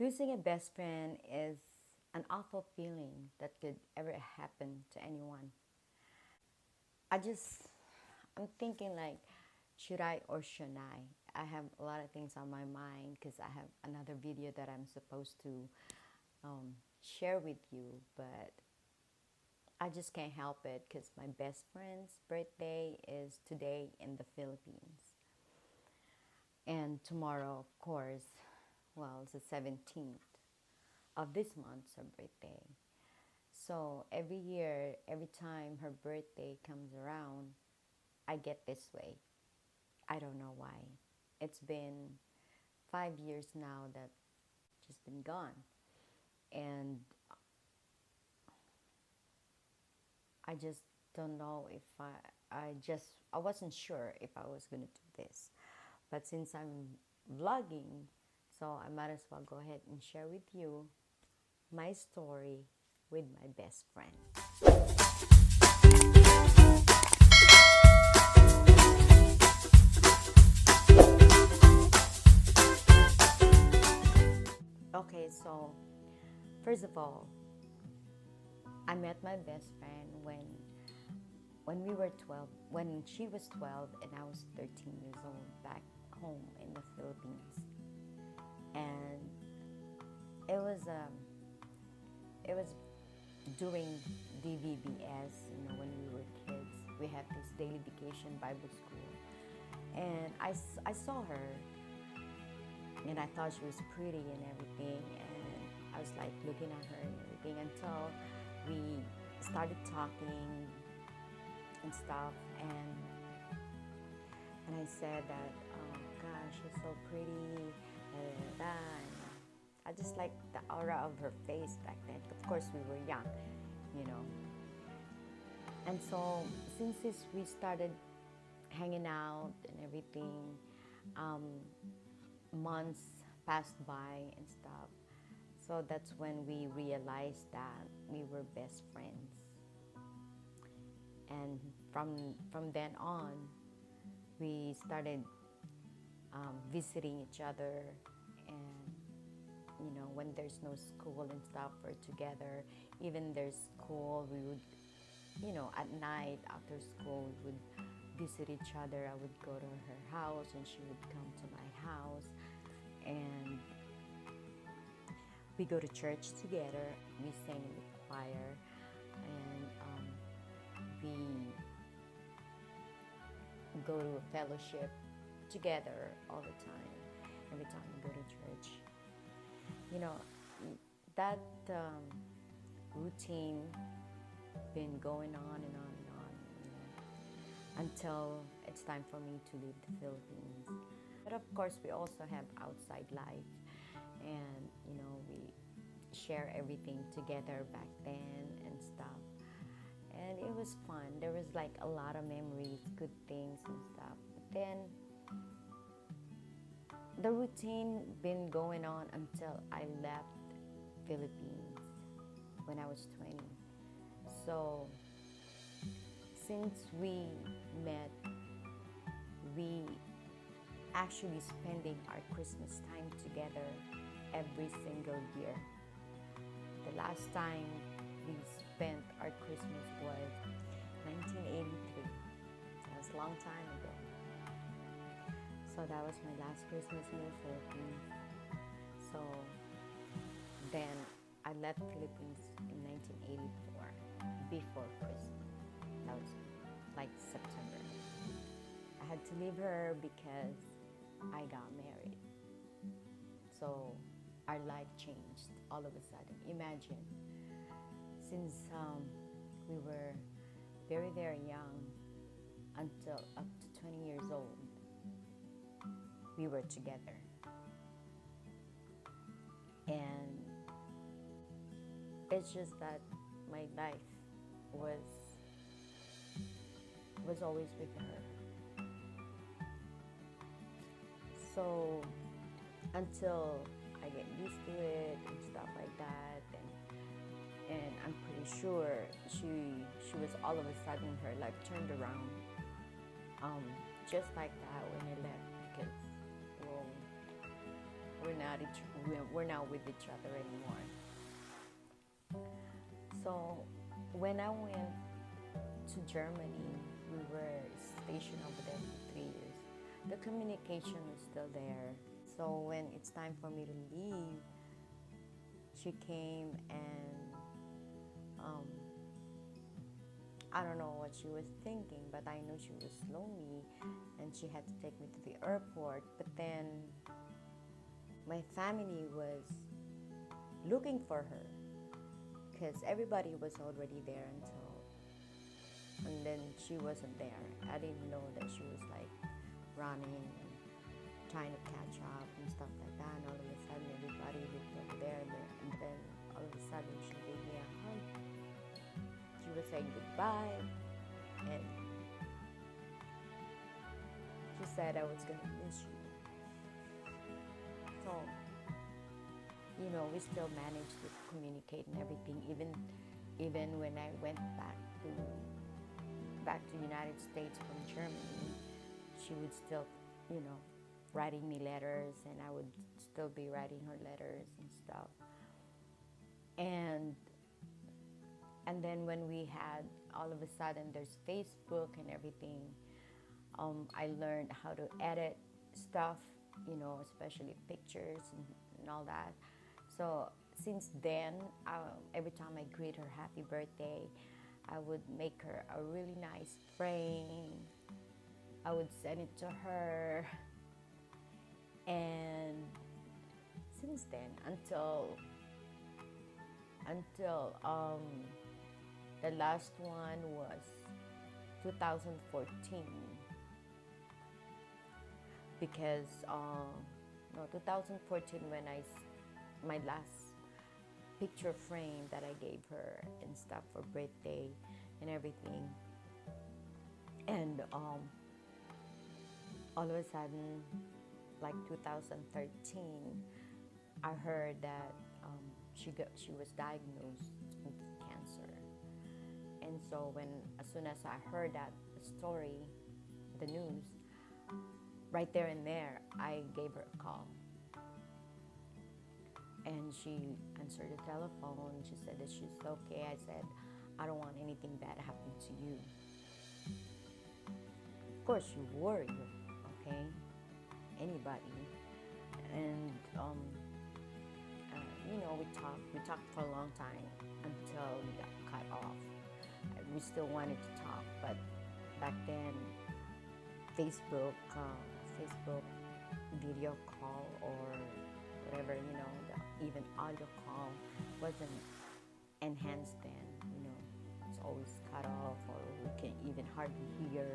Losing a best friend is an awful feeling that could ever happen to anyone. I just, I'm thinking like, should I or shouldn't I? I have a lot of things on my mind because I have another video that I'm supposed to um, share with you, but I just can't help it because my best friend's birthday is today in the Philippines. And tomorrow, of course, well, it's the 17th of this month's her birthday. So every year, every time her birthday comes around, I get this way. I don't know why. It's been 5 years now that she's been gone. And I just don't know if I wasn't sure if I was going to do this. But since I'm vlogging, so I might as well go ahead and share with you my story with my best friend. Okay, so first of all, I met my best friend when we were 12, when she was 12 and I was 13 years old back home in the Philippines. And it was um it was during DVBS, when we were kids. We had this daily vacation Bible school. And I saw her and I thought she was pretty and everything. And I was like looking at her and everything until we started talking and stuff. And I said that, oh gosh, she's so pretty. And I just like the aura of her face back then. Of course, we were young, you know. And so since we started hanging out and everything, um, months passed by and stuff. So that's when we realized that we were best friends. And from then on, we started visiting each other. And when there's no school and stuff, we're together. Even there's school, we would, at night after school, we would visit each other. I would go to her house and she would come to my house. And we go to church together. We sang in the choir. And we go to a fellowship together all the time. Every time we go to church. That routine been going on and on and on, until it's time for me to leave the Philippines. But of course, we also have outside life, and we share everything together back then and stuff. And it was fun. There was like a lot of memories, good things and stuff. But then the routine been going on until I left Philippines when I was 20. So since we met, we actually spending our Christmas time together every single year. The last time we spent our Christmas was 1983. That was a long time ago. So that was my last Christmas in the Philippines. So then I left Philippines in 1984, before Christmas. That was like September. I had to leave her because I got married. So our life changed all of a sudden. Imagine, since we were very, very young until up to 20 years old, we were together. And it's just that my life was always with her. So until I get used to it and stuff like that, and I'm pretty sure she was all of a sudden, her life turned around, just like that when I left. Because, well, we're not with each other anymore. So when I went to Germany, we were stationed over there for 3 years. The communication was still there. So when it's time for me to leave, she came and um, I don't know what she was thinking, but I knew she was lonely and she had to take me to the airport. But then my family was looking for her because everybody was already there and then she wasn't there. I didn't know that she was like running and trying to catch up and stuff like that. And all of a sudden, everybody looked over there, and then all of a sudden, she gave me a hug. She was saying goodbye, and she said I was gonna miss you. So, we still managed to communicate and everything, even when I went back to United States from Germany. She would still, writing me letters, and I would still be writing her letters and stuff. And then when we had, all of a sudden, there's Facebook and everything. I learned how to edit stuff, especially pictures and all that. So since then, every time I greet her happy birthday, I would make her a really nice frame. I would send it to her. And since then, until the last one was 2014, because 2014 when my last picture frame that I gave her and stuff for birthday and everything. And all of a sudden, like 2013, I heard that she was diagnosed with cancer. And so as soon as I heard that story, the news, right there and there, I gave her a call. And she answered the telephone. She said that she's okay. I said, I don't want anything bad to happen to you. Of course, you worry, okay? Anybody. And, we talked for a long time until we got cut off. We still wanted to talk, but back then, Facebook video call or whatever, even audio call wasn't enhanced then, it's always cut off, or we can even hardly hear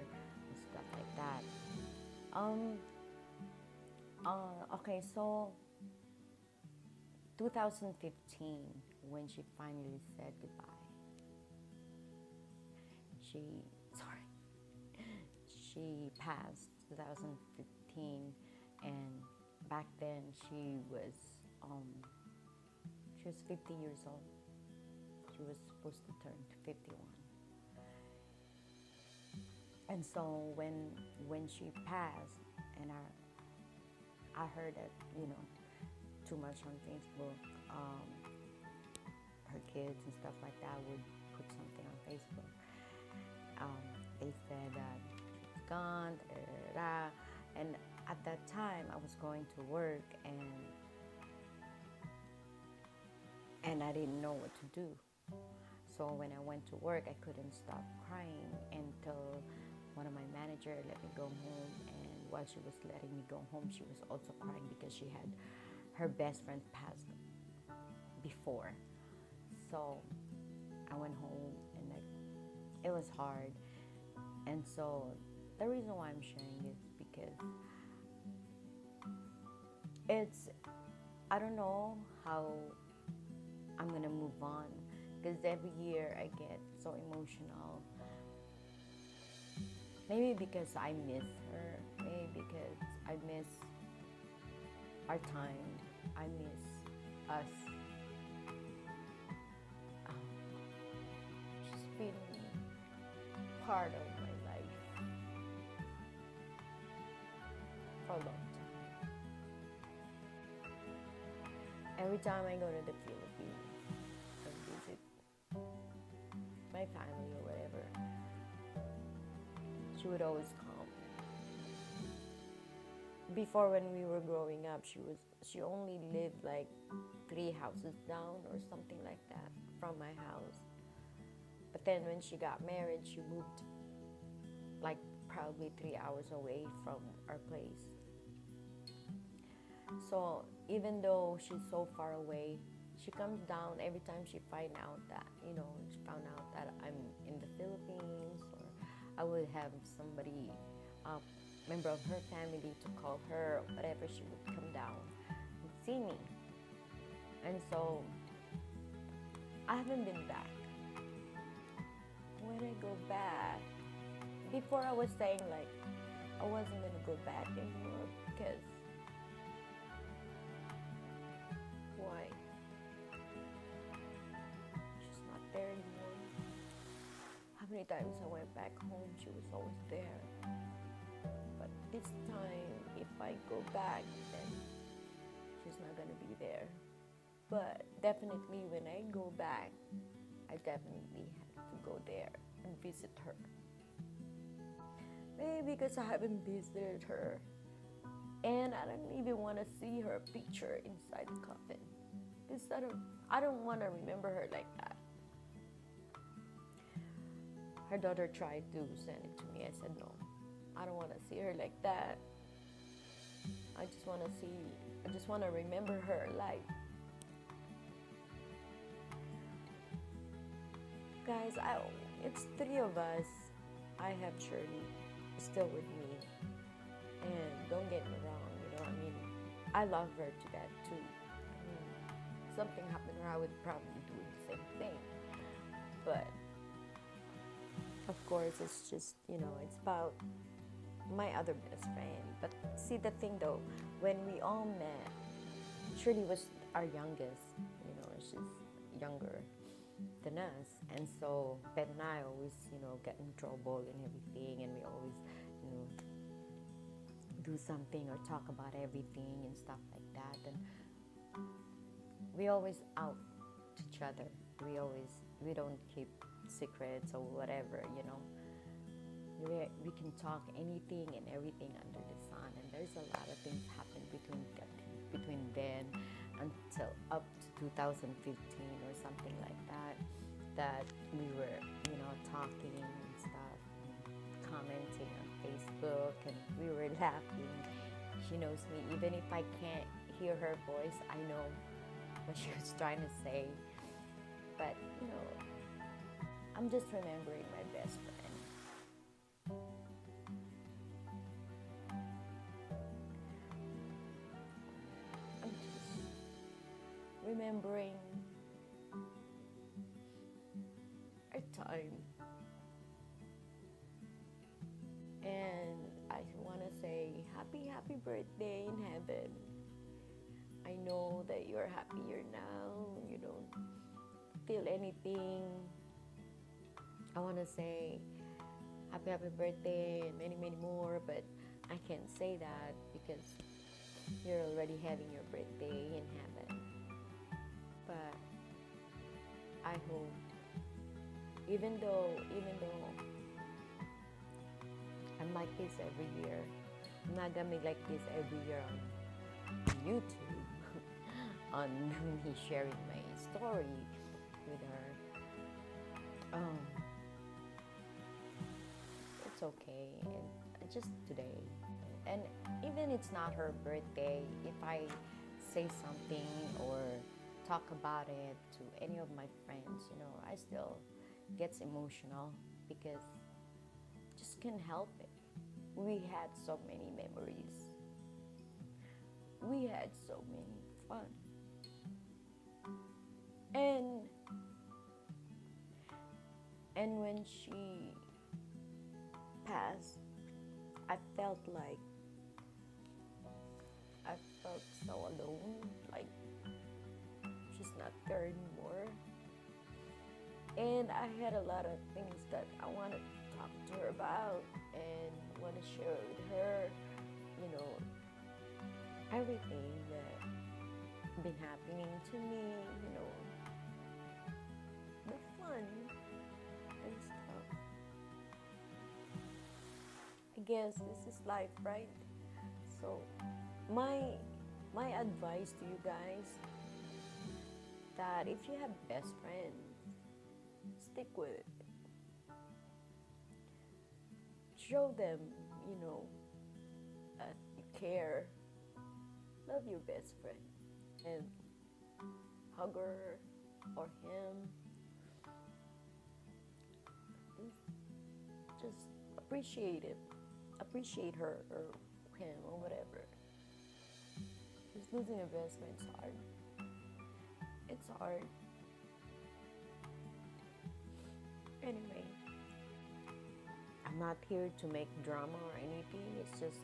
and stuff like that. Okay, so 2015, when she finally said goodbye, she passed 2015, and back then she was 50 years old. She was supposed to turn to 51. And so when she passed, and I heard that, too much on Facebook, her kids and stuff like that would put something on Facebook. They said that she's gone, and at that time I was going to work, and I didn't know what to do. So when I went to work, I couldn't stop crying until one of my managers let me go home. And while she was letting me go home, she was also crying because she had her best friend passed before. So I went home, and it was hard. And so the reason why I'm sharing is because I don't know how I'm gonna move on, because every year I get so emotional. Maybe because I miss her, maybe because I miss our time, I miss us. She's been part of my life for a long time. Every time I go to the Philippines and visit my family or whatever, she would always come. Before, when we were growing up, she only lived like 3 houses down or something like that from my house. But then when she got married, she moved like probably 3 hours away from our place. So even though she's so far away, she comes down every time she found out that I'm in the Philippines, or I would have somebody, member of her family, to call her or whatever. She would come down and see me. And so I haven't been back. When I go back, before I was saying like I wasn't gonna go back anymore because why? She's not there anymore. How many times I went back home, she was always there. But this time, if I go back, then she's not gonna be there. But definitely when I go back, I definitely have to go there and visit her. Maybe because I haven't visited her, and I don't even want to see her picture inside the coffin. Because I don't want to remember her like that. Her daughter tried to send it to me. I said no, I don't want to see her like that. I just want to remember her alive. Guys, it's 3 of us. I have Shirley still with me, and don't get me wrong, I love her to death too. Something happened to her, I would probably do the same thing. But of course, it's just, it's about my other best friend. But see, the thing though, when we all met, Shirley was our youngest. She's younger than us, and so Ben and I always get in trouble and everything, and we always do something or talk about everything and stuff like that, and we always out each other. We don't keep secrets or whatever. We can talk anything and everything under the sun, and there's a lot of things happen between then until up to 2015 or something like that we were talking and stuff, commenting on Facebook, and we were laughing. She knows me. Even if I can't hear her voice, I know what she was trying to say. But I'm just remembering my best friend. I'm just remembering a time. And I want to say happy birthday in heaven. I know that you're happier now. You don't feel anything. I want to say happy birthday and many more, but I can't say that because you're already having your birthday in heaven. But I hope, even though I'm like this every year, I'm not gonna be like this every year on YouTube, on me sharing my story with her. It's okay, and just today. And even it's not her birthday, if I say something or talk about it to any of my friends, I still gets emotional because just can't help it. We had so many memories. We had so many fun. And when she passed, I felt so alone, like she's not there anymore. And I had a lot of things that I wanted to talk to her about and want to share with her, everything that been happening to me, the fun and stuff. I guess this is life, right? So my my advice to you guys, that if you have best friends, stick with it. Show them, you know, that you care. Love your best friend and hug her or him. Just appreciate it. Appreciate her or him or whatever. Because losing a best friend is hard. It's hard. Anyway, I'm not here to make drama or anything. It's just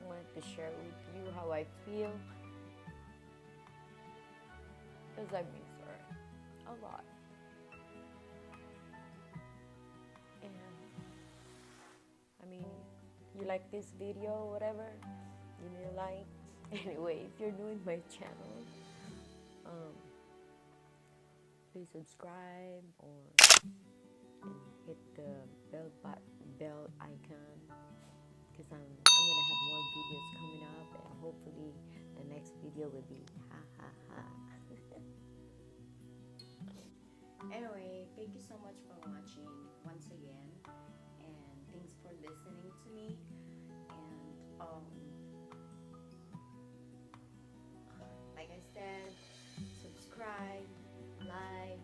wanted to share with you how I feel. Because I miss her a lot. And I mean, you like this video or whatever, give me a like. Anyway, if you're new in my channel, please subscribe or hit the bell icon, because I'm gonna have more videos coming up, and hopefully the next video will be ha ha ha. Anyway, thank you so much for watching once again, and thanks for listening to me. And like I said, subscribe, like,